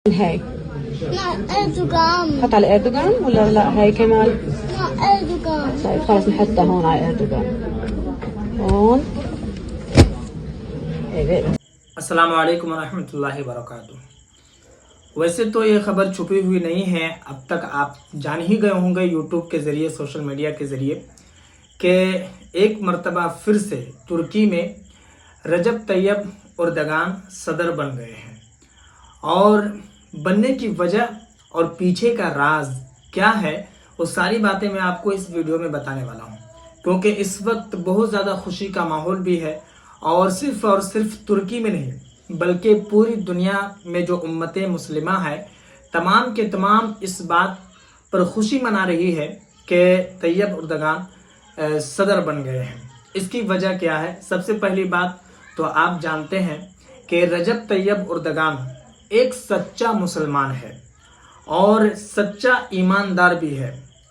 هاي مع اردوغان. نحط على اردوغان ولا لا؟ هاي كمال. مع اردوغان. طيب خلص نحطها هون على اردوغان. هون هيك. अस्सलाम वालेकुम रहमतुल्लाहि वबरकातुहू। वैसे तो ये खबर छुपी हुई नहीं है, अब तक आप जान ही गए होंगे यूट्यूब के ज़रिए, सोशल मीडिया के ज़रिए, कि एक मर्तबा फिर से तुर्की में रजब तैयब एर्दोगान सदर बन गए हैं। और बनने की वजह और पीछे का राज क्या है, वो सारी बातें मैं आपको इस वीडियो में बताने वाला हूँ, क्योंकि इस वक्त बहुत ज़्यादा खुशी का माहौल भी है। और सिर्फ तुर्की में नहीं बल्कि पूरी दुनिया में जो उम्मत मुस्लिमा है, तमाम के तमाम इस बात पर खुशी मना रही है कि तैयब एर्दोगान सदर बन गए हैं। इसकी वजह क्या है? सबसे पहली बात तो आप जानते हैं कि रजब तैयब एर्दोगान एक सच्चा मुसलमान है और सच्चा ईमानदार भी है।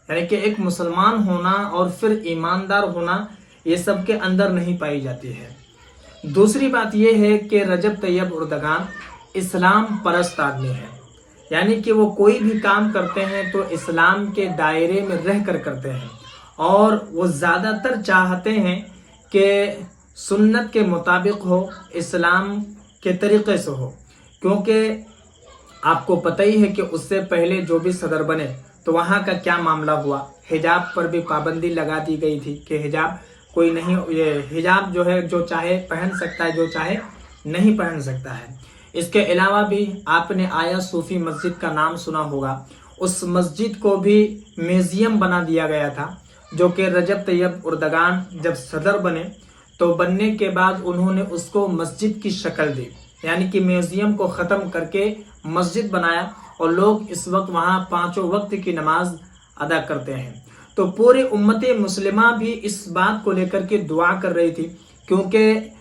यानी कि एक मुसलमान होना और फिर ईमानदार होना ये सबके अंदर नहीं पाई जाती है। दूसरी बात यह है कि रजब तैयब एर्दोगान इस्लाम परस्त आदमी है, यानी कि वो कोई भी काम करते हैं तो इस्लाम के दायरे में रह कर करते हैं, और वो ज़्यादातर चाहते हैं कि सुन्नत के मुताबिक हो, इस्लाम के तरीक़े से हो। क्योंकि आपको पता ही है कि उससे पहले जो भी सदर बने तो वहाँ का क्या मामला हुआ। हिजाब पर भी पाबंदी लगा दी गई थी कि हिजाब कोई नहीं, ये हिजाब जो है जो चाहे पहन सकता है, जो चाहे नहीं पहन सकता है। इसके अलावा भी आपने आया सूफी मस्जिद का नाम सुना होगा, उस मस्जिद को भी म्यूज़ियम बना दिया गया था, जो कि रजब तैयब एर्दोगान जब सदर बने तो बनने के बाद उन्होंने उसको मस्जिद की शक्ल दी, यानी कि म्यूज़ियम को ख़त्म करके मस्जिद बनाया, और लोग इस वक्त वहाँ पाँचों वक्त की नमाज अदा करते हैं। तो पूरी उम्मत मुस्लिमा भी इस बात को लेकर के दुआ कर रही थी, क्योंकि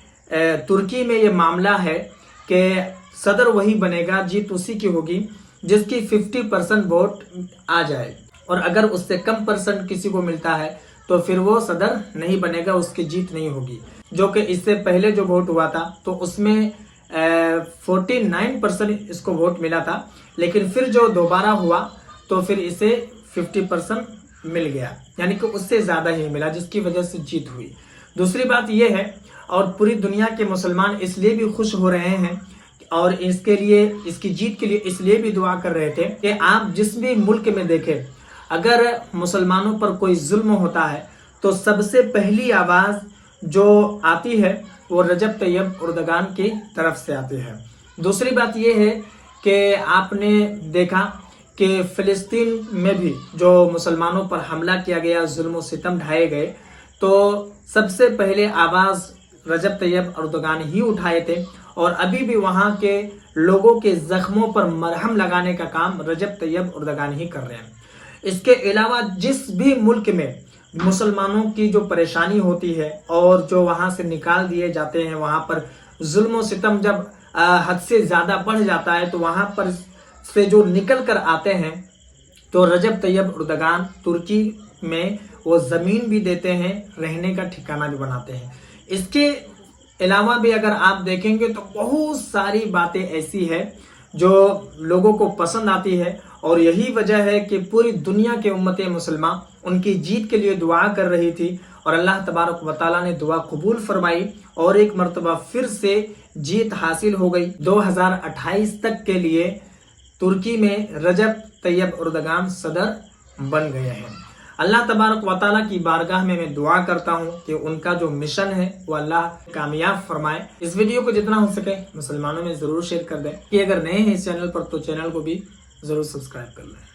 तुर्की में ये मामला है कि सदर वही बनेगा, जीत उसी की होगी जिसकी 50% वोट आ जाए, और अगर उससे कम परसेंट किसी को मिलता है तो फिर वो सदर नहीं बनेगा, उसकी जीत नहीं होगी। जो कि इससे पहले जो वोट हुआ था तो उसमें 49% इसको वोट मिला था, लेकिन फिर जो दोबारा हुआ तो फिर इसे 50% मिल गया, यानी कि उससे ज़्यादा ही मिला, जिसकी वजह से जीत हुई। दूसरी बात यह है, और पूरी दुनिया के मुसलमान इसलिए भी खुश हो रहे हैं और इसके लिए, इसकी जीत के लिए इसलिए भी दुआ कर रहे थे कि आप जिस भी मुल्क में देखें, अगर मुसलमानों पर कोई जुल्म होता है तो सबसे पहली आवाज़ जो आती है वो रजब तैयब एर्दोगान की तरफ से आती है। दूसरी बात यह है कि आपने देखा कि फ़िलिस्तीन में भी जो मुसलमानों पर हमला किया गया, जुल्म सितम ढाए गए, तो सबसे पहले आवाज़ रजब तैयब एर्दोगान ही उठाए थे, और अभी भी वहाँ के लोगों के ज़ख्मों पर मरहम लगाने का काम रजब तैयब एर्दोगान ही कर रहे हैं। इसके अलावा जिस भी मुल्क में मुसलमानों की जो परेशानी होती है और जो वहाँ से निकाल दिए जाते हैं, वहाँ पर जुल्म सितम जब हद से ज़्यादा बढ़ जाता है तो वहाँ पर से जो निकल कर आते हैं तो रजब तैयब एर्दोगान तुर्की में वो ज़मीन भी देते हैं, रहने का ठिकाना भी बनाते हैं। इसके अलावा भी अगर आप देखेंगे तो बहुत सारी बातें ऐसी है जो लोगों को पसंद आती है, और यही वजह है कि पूरी दुनिया के उम्मत मुसलमा उनकी जीत के लिए दुआ कर रही थी, और अल्लाह तबारक व तआला ने दुआ कबूल फरमाई और एक मरतबा फिर से जीत हासिल हो गई। 2028 तक के लिए तुर्की में रजब तैयब एर्दोगान सदर बन गए हैं। अल्लाह तबारक व तआला की बारगाह में मैं दुआ करता हूँ कि उनका जो मिशन है वो अल्लाह कामयाब फरमाए। इस वीडियो को जितना हो सके मुसलमानों में ज़रूर शेयर कर दें, कि अगर नए हैं इस चैनल पर तो चैनल को भी ज़रूर सब्सक्राइब कर लें।